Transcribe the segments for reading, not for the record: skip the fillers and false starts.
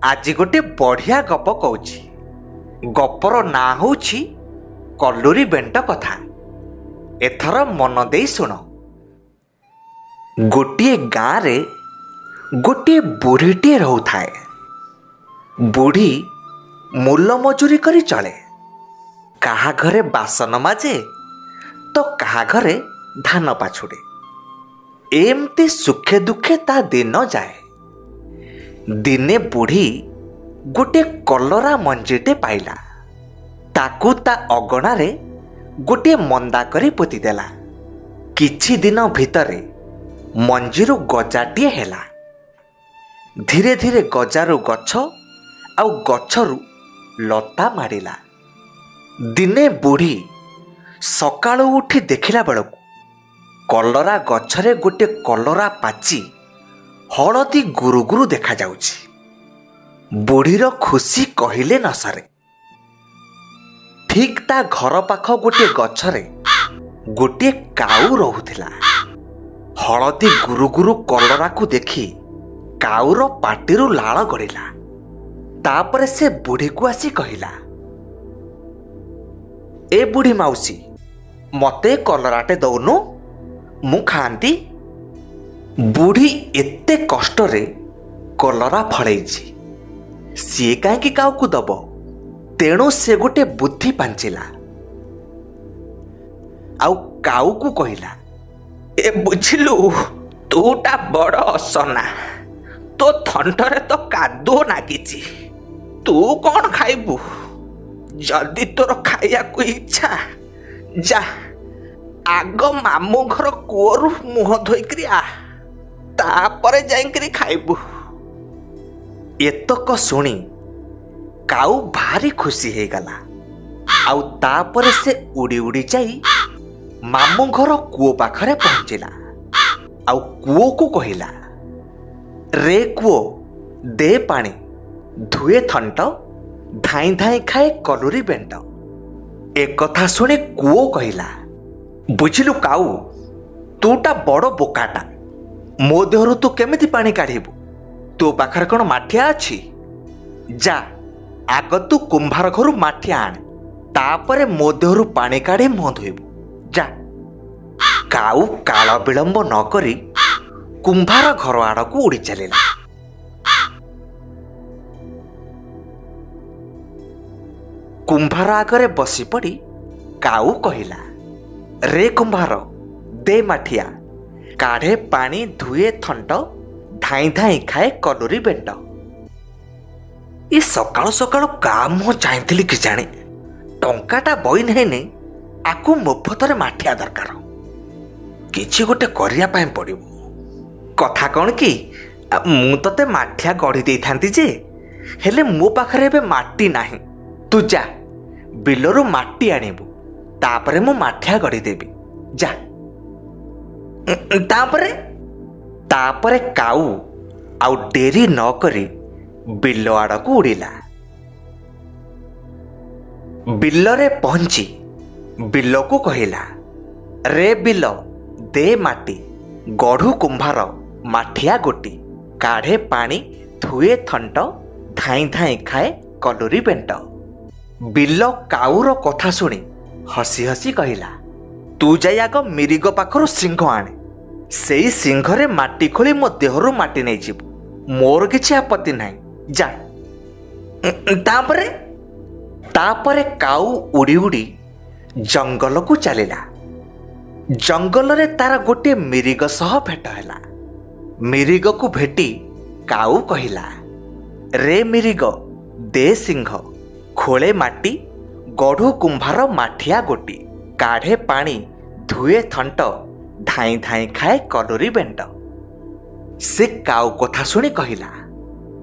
आज गोटे बढ़िया गप कौची। गपर ना होची कलुरी बेंट कथा। एथर मन देई सुन। गोटे गाँ रे गोटे बुढ़ीटे रहूथाए। बुढ़ी मूल मजूरी करी चले। काहा घरे बासन माजे तो काहा घरे धान पाछुड़े। एमती सुखे दुखे ता दिन जाए। दिने बुढ़ी गोटे कलरा मंजीटे पाइला। ताकू ता अगणारे गोटे मंदा करी पोती देला। किछि दिन भितरे मंजीरु गजाटिए हेला। धीरे धीरे गजारू गछ आउ गछरू लता मारिला। दिने बुढ़ी सकाळु उठी देखिला बेलकु कलरा गछरे गोटे कलरा पाची हलदी गुरु गुरु देखा जाउछि। बुढ़ीर खुशी कहिले न सरे। ठीक ता घर पाख गोटे गछरे गोटे काऊ रहुथिला। हलदी गुरु गुरु कलरा को देखी काऊर पाटिरु लाळ गड़िला। तापरे से बुढ़ी को आसी कहिला, ए बुढ़ी माउसी मते कलराटे दौनु मु खांती। बुढ़ी एते कष्टरे कलरा फळेइछि। सी काहेकि काऊ को दब। तेणु से गोटे बुद्धि पांचिला। आउ काऊ को कहिला, ए बुझिलु तूटा बड़ असना। तो थंडरे तो कादो नागिछि। तू कौन खाइबू? जल्दी तोर खाइया को इच्छा जा आग मामू घर कुओरु मुह धोइकरी आ, तापरे जाइकरी खाइबू। एतक सुनी काऊ भारी खुशी हे गला। आउ तापरे से उड़ी उड़ी जाई मामू घर कुओ पाखरे पहुंचिला। आउ कुओ को कहिला, रे कुओ दे पानी धुए थंट धाई धाई खाए कलुरी बेंट। एक कथा शुणी कुओ कहिला, बुझिलु काऊ तूटा बड़ बोकाटा। मो देहरु तू केमिति पानी काढ़िबू? तो पाखरे कौन माठिया अछि? जा आग तू कुंभार घरु माठिया आण, तापरे मो देहरु पानी काढ़ी मुह धोइबू। जा। काऊ काल विलंब न करी कुंभार घर आड़कू उड़ी चलिला। कुंभार आगरे बसी पड़ी काऊ कहिला, रे कुंभार दे माठिया काढ़े पानी धुए थंट धाई धाई खाए कलुरी बेंट। ये सकाळु सकाळु का मुह चाहती कि जाने टंकाटा बई नहीं आकु मुफतरे माठिया दरकार। किछि गोटे करिया पाए पड़िबो। कथा कौन कि मु तते माठिया गढ़ी दे थांती जे, हेले मो पाखरे बे माटी नाही। तू जा बिलरू माटी आनिबू, तापरे मु माठिया गढ़ी देबी। जा। तापरे काऊ आउ डेरी न करी बिल आड़कू उड़िला। बिलरे पहुंची बिल को कहिला, रे बिल दे माटी गढ़ू कुंभार माठिया गोटी काढ़े पानी धुए थंट धाई धाई खाए कलुरी बेंट। बिल काऊर कथा शुणी हसी हसी कहिला, तू जाई आग मिरिग पाखरु सिंह आणे। सेई सिंहरे माटी खोली मो देहरु माटी नहीं जीवु। मोर किछि आपत्ति नाही। जा। तापरे काऊ उड़ी उड़ी जंगल को चलिला। जंगल रे तार गोटे मिरिग सह भेट हैला। मिरिग को भेटी काऊ कहिला, रे मिरिग दे सिंह खोले माटी गढ़ू कुंभार माठिया गोटी काढ़े पानी धुए थंट धाई धाई खाए कलुरी बेंट। से काऊ कथा शुणी कहिला,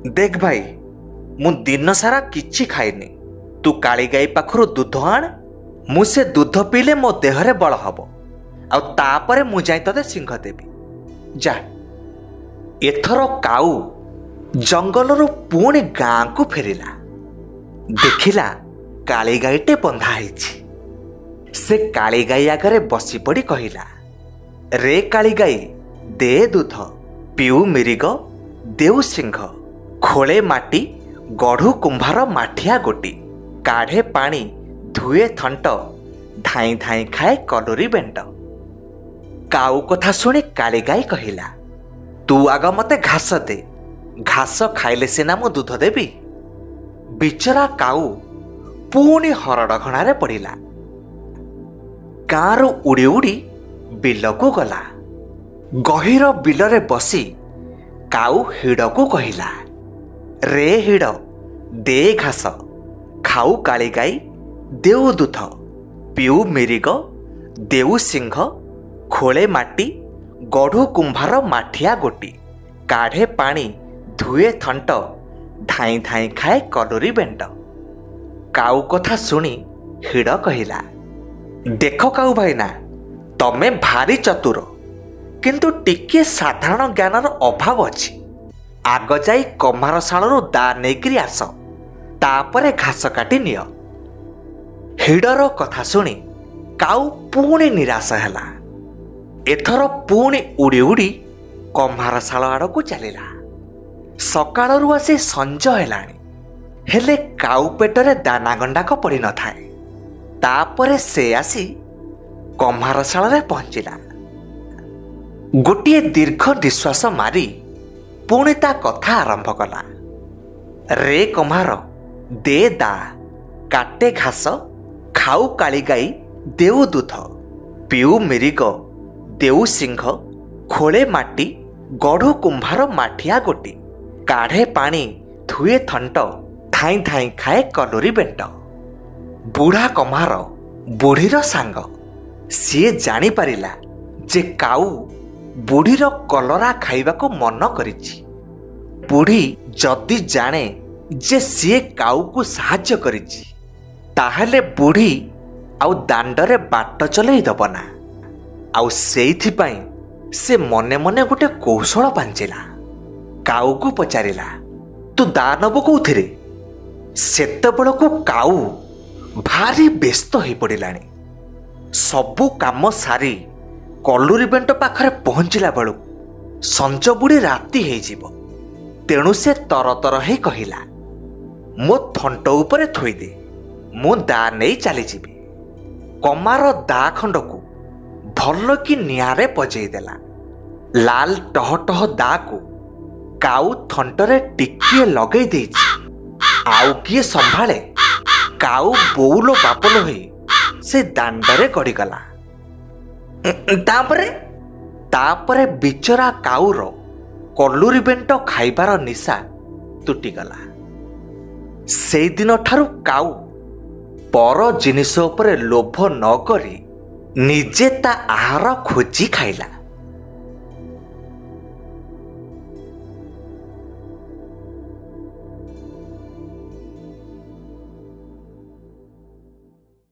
देख भाई मु दिन सारा किछि खाइनी। तू काली गाई पाखरु दूध आण, मु से दूध पीले मो देहरे बल हब। आउ तापरे मु जाई तते सिंह देबी। जा। एथर काऊ जंगलरू पुणी गाँ को फेरिला। देखिला काली गाईटे बंधा हैछि। से काली गाई आगरे बसी पड़ी कहिला, रे काली गाई दे दूध पिऊ मिरिग देउ सिंह खोले माटी ଗଢ଼ୁ କୁମ୍ଭାର ମାଠିଆ ଗୋଟି, କାଢ଼େ ପାଣି ଧୁଏ ଥଣ୍ଟ, ଧାଇଁ ଧାଇଁ ଖାଏ କଲୁରୀ ବେଣ୍ଟ। କାଉ କଥା ଶୁଣି କାଳିଗାଈ କହିଲା, ତୁ ଆଗ ମତେ ଘାସ ଦେ, ଘାସ ଖାଇଲେ ସିନା ମୁଁ ଦୁଧ ଦେବି। ବିଚରା କାଉ ପୁଣି ହରଡ଼ଘଣାରେ ପଡ଼ିଲା। ଗାଁରୁ ଉଡ଼ି ଉଡ଼ି ବିଲକୁ ଗଲା। ଗହୀର ବିଲରେ ବସି କାଉ ହିଡ଼କୁ କହିଲା, ରେ ହିଡ଼ ଦେ ଘାସ, ଖାଉ କାଳିଗାଈ ଦେଉ ଦୁଧ, ପିଉ ମିରିଗ ଦେଉ ସିଂହ, ଖୋଳେ ମାଟି ଗଢ଼ୁ କୁମ୍ଭାର ମାଠିଆ ଗୋଟି, କାଢ଼େ ପାଣି ଧୁଏ ଥଣ୍ଟ, ଧାଇଁ ଧାଇଁ ଖାଏ କଲୁରୀ ବେଣ୍ଟ। କାଉ କଥା ଶୁଣି ହିଡ଼ କହିଲା, ଦେଖ କାଉ ଭାଇନା, ତମେ ଭାରି ଚତୁର, କିନ୍ତୁ ଟିକିଏ ସାଧାରଣ ଜ୍ଞାନର ଅଭାବ ଅଛି। ଆଗ ଯାଇ କମ୍ଭାର ଶାଳରୁ ଦା ନେଇକରି ଆସ, ତାପରେ ଘାସ କାଟି ନିଅ। ହିଡ଼ର କଥା ଶୁଣି କାଉ ପୁଣି ନିରାଶ ହେଲା। ଏଥର ପୁଣି ଉଡ଼ି ଉଡ଼ି କମ୍ଭାର ଶାଳ ଆଡ଼କୁ ଚାଲିଲା। ସକାଳରୁ ଆସି ସଞ୍ଜ ହେଲାଣି, ହେଲେ କାଉ ପେଟରେ ଦାନା ଗଣ୍ଡାକ ପଡ଼ିନଥାଏ। ତାପରେ ସେ ଆସି କମ୍ଭାର ଶାଳରେ ପହଞ୍ଚିଲା। ଗୋଟିଏ ଦୀର୍ଘ ନିଶ୍ୱାସ ମାରି ପୁଣି ତା କଥା ଆରମ୍ଭ କଲା, ରେ କମ୍ଭାର ଦେ ଦା, କାଟେ ଘାସ, ଖାଉ କାଳିଗାଈ ଦେଉ ଦୁଧ, ପିଉ ମିରିଗ ଦେଉ ସିଂହ, ଖୋଳେ ମାଟି ଗଢ଼ୁ କୁମ୍ଭାର ମାଠିଆ ଗୋଟି, କାଢ଼େ ପାଣି ଧୁଏ ଥଣ୍ଟ, ଧାଇଁ ଧାଇଁ ଖାଏ କଲୁରୀ ବେଣ୍ଟ। ବୁଢ଼ା କମ୍ଭାର ବୁଢ଼ୀର ସାଙ୍ଗ। ସିଏ ଜାଣିପାରିଲା ଯେ କାଉ ବୁଢ଼ୀର କଲରା ଖାଇବାକୁ ମନ କରିଛି। ବୁଢ଼ୀ ଯଦି ଜାଣେ ଯେ ସିଏ କାଉକୁ ସାହାଯ୍ୟ କରିଛି, ତାହେଲେ ବୁଢ଼ୀ ଆଉ ଦାଣ୍ଡରେ ବାଟ ଚଲେଇ ଦେବ ନା। ଆଉ ସେଇଥିପାଇଁ ସେ ମନେ ମନେ ଗୋଟେ କୌଶଳ ପାଞ୍ଚିଲା। କାଉକୁ ପଚାରିଲା, ତୁ ଦା ନେବୁ କୋଉଥିରେ? ସେତେବେଳକୁ କାଉ ଭାରି ବ୍ୟସ୍ତ ହୋଇପଡ଼ିଲାଣି। ସବୁ କାମ ସାରି କଲୁରୀ ବେଣ୍ଟ ପାଖରେ ପହଞ୍ଚିଲା ବେଳକୁ ସଞ୍ଜ ବୁଡ଼ି ରାତି ହେଇଯିବ। ତେଣୁ ସେ ତରତର ହେଇ କହିଲା, ମୋ ଥଣ୍ଟ ଉପରେ ଥୋଇଦେ, ମୁଁ ଦା ନେଇ ଚାଲିଯିବି। କମାର ଦା ଖଣ୍ଡକୁ ଭଲ କି ନିଆଁରେ ପଜେଇ ଦେଲା। ଲାଲ ଟହ ଟହ ଦାକୁ କାଉ ଥଣ୍ଟରେ ଟିକିଏ ଲଗେଇ ଦେଇଛି। ଆଉ କିଏ ସମ୍ଭାଳେ? କାଉ ବୋଉଲ ବାପଲ ହୋଇ ସେ ଦାଣ୍ଡରେ ଗଡ଼ିଗଲା। ତାପରେ ବିଚରା କାଉର କଲୁରୀ ବେଣ୍ଟ ଖାଇବାର ନିଶା ତୁଟିଗଲା। ସେଇଦିନଠାରୁ କାଉ ପର ଜିନିଷ ଉପରେ ଲୋଭ ନ କରି ନିଜେ ତା ଆହାର ଖୋଜି ଖାଇଲା।